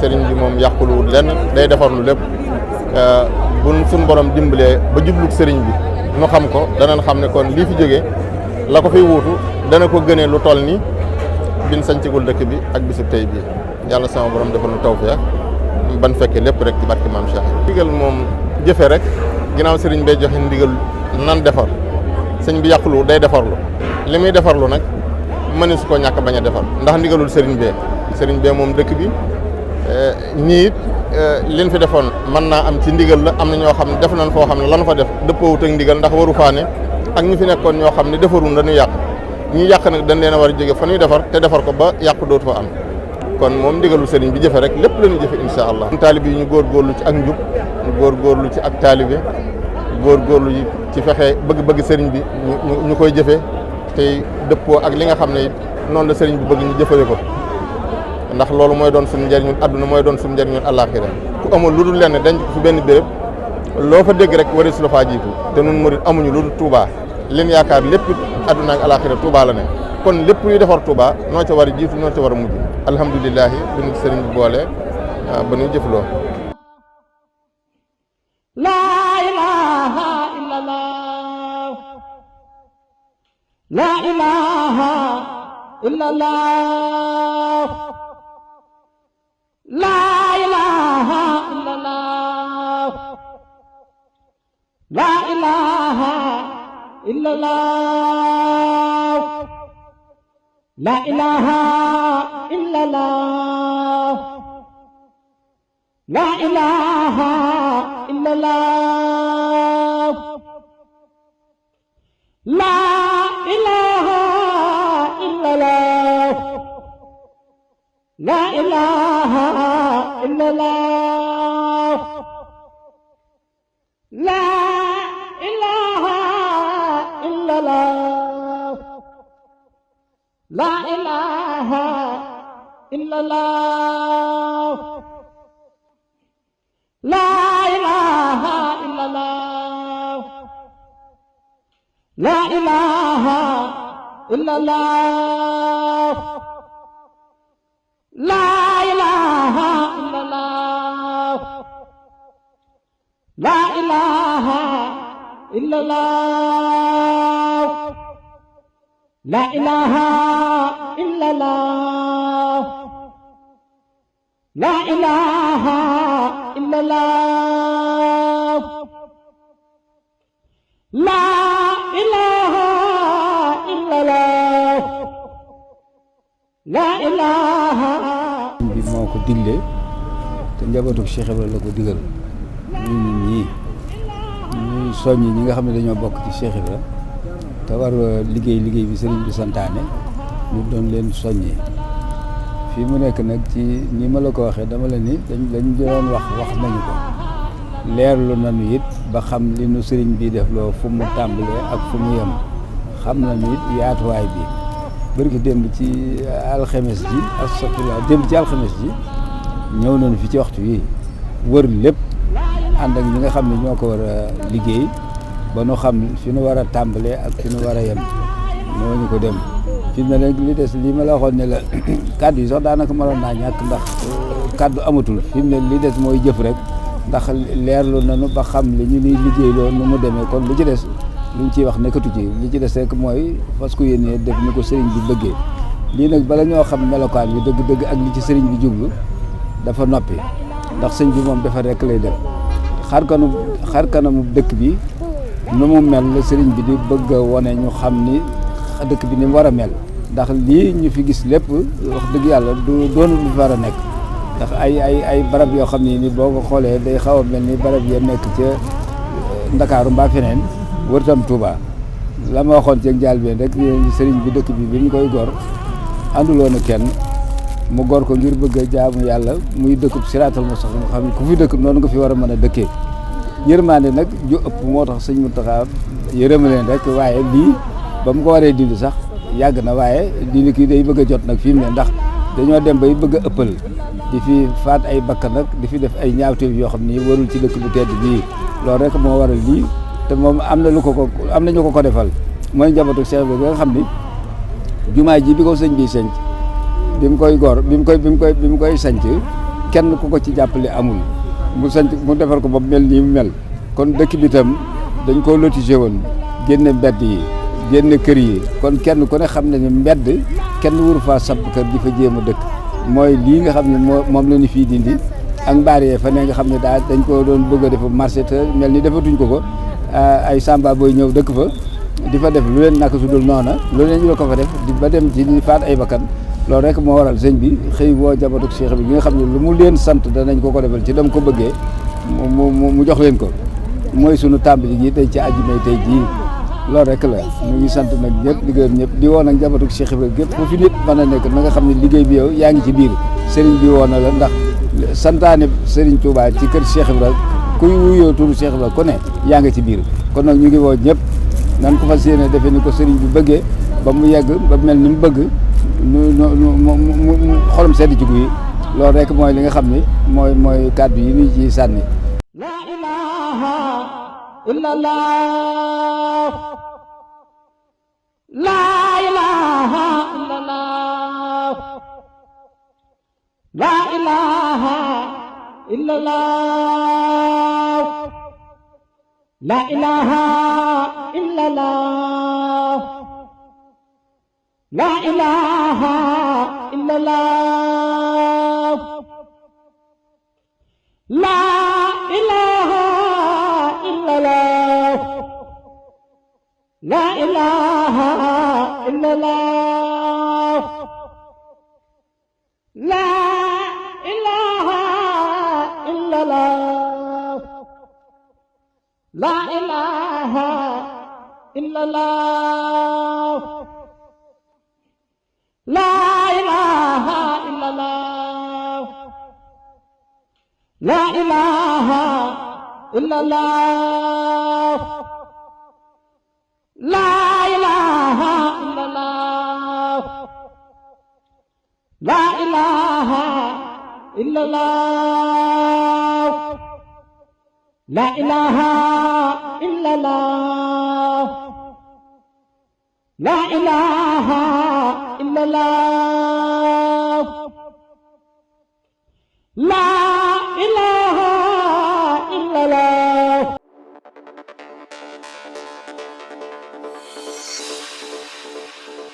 sëriñ bi moom yàquluwul lenn day defar lu lépp bu suñ borom dimbalee ba jublug sëriñ bi nu xam ko danañ xam ne kon lii fi jógee la ko fiy wuutu dana ko gënee lu toll ni bin sañcigul dëkk bi ak bisub tey bii yàlla sama borom defal nu tawfeex ban fekkee lépp rek ci barki maam Cheikh ndigal moom jëfe rek ginnaaw sëriñ bay joxe ndigal nan defar sëñ bi yàqulu day defarlu li muy defarlu nag mëni su ko ñàkk bañ a defar ndax ndigalul sëriñ bee moom dëkk bi ñii it liñ fi defoon mën naa am ci ndigal la am na ñoo xam ne def nañ foo xam ne lan fa def dëppoowut ak ndigal ndax waru faane ak ñi fi nekkoon ñoo xam ne defarul dañuy yàq ñi yàq nag dañ leen a war a jóge fa ñuy defar te defar ko ba yàq dootu fa am kon moom ndigalul sëriñ bi jëfe rek lépp la ñuy jëfe insha allah taalib yi ñu góorgóorlu ci ak njub ñu góorgóorlu ci ak taalibe góorgóorlu ci fexe bëgg-bëgg sëriñ bi ñu koy jëfe tey dëppoo ak li nga xam ne it noonu la sëriñ bi bëgg ñu jëfale ko ndax loolu mooy doon suñu njëriñul àdduna mooy doon suñu njëriñul àllaaxira ku amul lu dul lenn denc ko fi benn béréb loo fa dégg rek wari su la faa jiitu te nun murid amuñu lu dul Touba leen yaakaar lépp àdduna ak àllaaxira Touba la ne kon lépp luy defar Touba noo ca war a jiitu noo ca war a mujj alhamdulilahi bi ñu sëriñ bi boole ba ñuy jëfloo laa ilaaha illallah laa ilaaha illallah laa ilaaha illallah laa ilaaha illallah laa ilaaha illallah laa ilaaha illallah laa ilaaha illallah laa ilaaha illallah laa ilaaha illallah laa ilaaha illallah laa ilaaha illallah laa ilaaha illallah laa ilaaha illallah laa ilaaha illallah laa ilaaha illallah laa ilaaha illallah laa ilaaha illallah laa ilaaha bi moo ko digle te njabootu Cheikh Ibrahima la ko digal ñun ñii ñuy soññi ñi nga xam ne dañoo bokk ci Cheikh Ibrahima te war liggéey bi sëriñ bi santaane ñu doon leen soññi fii mu nekk nag ci ni ma la ko waxee dama la ni dañ doon wax nañu ko leerlu nañu it ba xam li nu sëriñ bi def loo fu mu tàmbalee ak fu mu yem xam nañu it yaatuwaay bi bërki démb ci alxames ji astafurlah démb ci alxames ji ñëw nañu fi ci waxtu wi wër lépp ànd ak ñi nga xam ne ñoo ko war a liggéey ba nu xam fi nu war a tàmbalee ak fi nu war a yem ñoo ñu ko dem fi mu ne nag li des li ma la waxoon ne la kàddu yi sax daanaka mënoon naa ñàkk ndax kàddu amatul fi mu ne li des mooy jëf rek ndax leerlu nañu ba xam li ñu nuy liggéey loolu nu mu demee kon lu ci des luñ ciy wax nekkatu ci li ci des rek mooy parce que yéene def ni ko sëriñ bi bëggee lii nag bala ñoo xam melokaan bi dëgg-dëgg ak li ci sëriñ bi jublu dafa noppi ndax sëñ bi moom dafa rek lay def xar kanamu dëkk bi nu mu mel la sëriñ bi di bëgg a wone ñu xam ni dëkk bi ni mu war a mel ndax lii ñu fi gis lépp wax dëgg yàlla du doonu lu fi war a nekk ndax ay barab yoo xam ne ni boo ko xoolee day xaw a mel ni barab ya nekk ca Ndakaaru mbaa feneen wërtam Touba la ma waxoon ci jaal bi rek sëriñ bi dëkk bi ñu koy gor ànduloon ak kenn mu gor ko ngir bëgg a jaamu yàlla muy dëkkub siraatal mustaqim nga xam ne ku fi dëkk noonu nga fi war a mën a dëkkee yërmande nag ju ëpp moo tax sëñ Mountakha yërëma leen rek waaye lii ba mu ko waree dindi sax yàgg na waaye dindi kii day bëgg a jot nag fi mu ne ndax dañoo dem bay bëgg a ëppal di fi faat ay bakkan nag di fi def ay ñaawteef yoo xam ni warul ci dëkk bu tedd bii loolu rek moo waral lii te moom am na ñu ko defal mooy njabootu Cheikh bi nga xam ni jumaa ji bi ko sëñ bi sanc bi mu koy sanc kenn ku ko ci jàppale amul mu defar ko ba mel nii mu mel kon dëkk bi tam dañ koo lotissé woon génne mbedd yi génne kër yi kon kenn ku ne xam ne ni mbedd kenn wuru faa samp kër di fa jéem a dëkk mooy lii nga xam ne moom la ñu fii dindi ak mbaar yee fa ne nga xam ne dañ ko doon bëgg a def marché te mel ni defatuñ ko ay samba booy ñëw dëkk fa di fa def lu leen naka su dul noona lu leen ñu ko fa def di ba dem ci di faat ay bakkan loolu rek moo waral sëñ bi xëy woo jabatuk Cheikh bi nga xam ne lu mu leen sant danañ ko defal ci dam ko bëggee mu jox leen ko mooy sunu tàmbali gi tey ci àjjuma tey jii loolu rek la ñu ngi sant nag ñëpp di gërëm ñëpp di woo nag jabatuk Cheikh bi gépp foofu nit mën a nekk na nga xam ne liggéey bi yow yaa ngi ci biir sëriñ bi woo na la ndax santaane sëriñ Touba ci kër Cheikh Ibra kuy wuyoo turu Cheikh Ibra ku ne yaa ngi ci biir kon nag ñu ngi woo ñëpp nan ko fas yéene defe ni ko sëriñ bi bëggee ba mu yegg ba mel ni mu bëgg mu xolam sedd ci guy loolu rek mooy li nga xam ni mooy kàddu yi ñu ci sànni. La ilaha illallah la ilaha illallah la ilaha illallah la ilaha illallah la ilaha illallah la ilaha illallah la ilaha illallah la ilaha illallah la ilaha illallah la ilaha illallah la ilaha illallah la ilaha illallah la ilaha illallah la ilaha illallah la ilaha illallah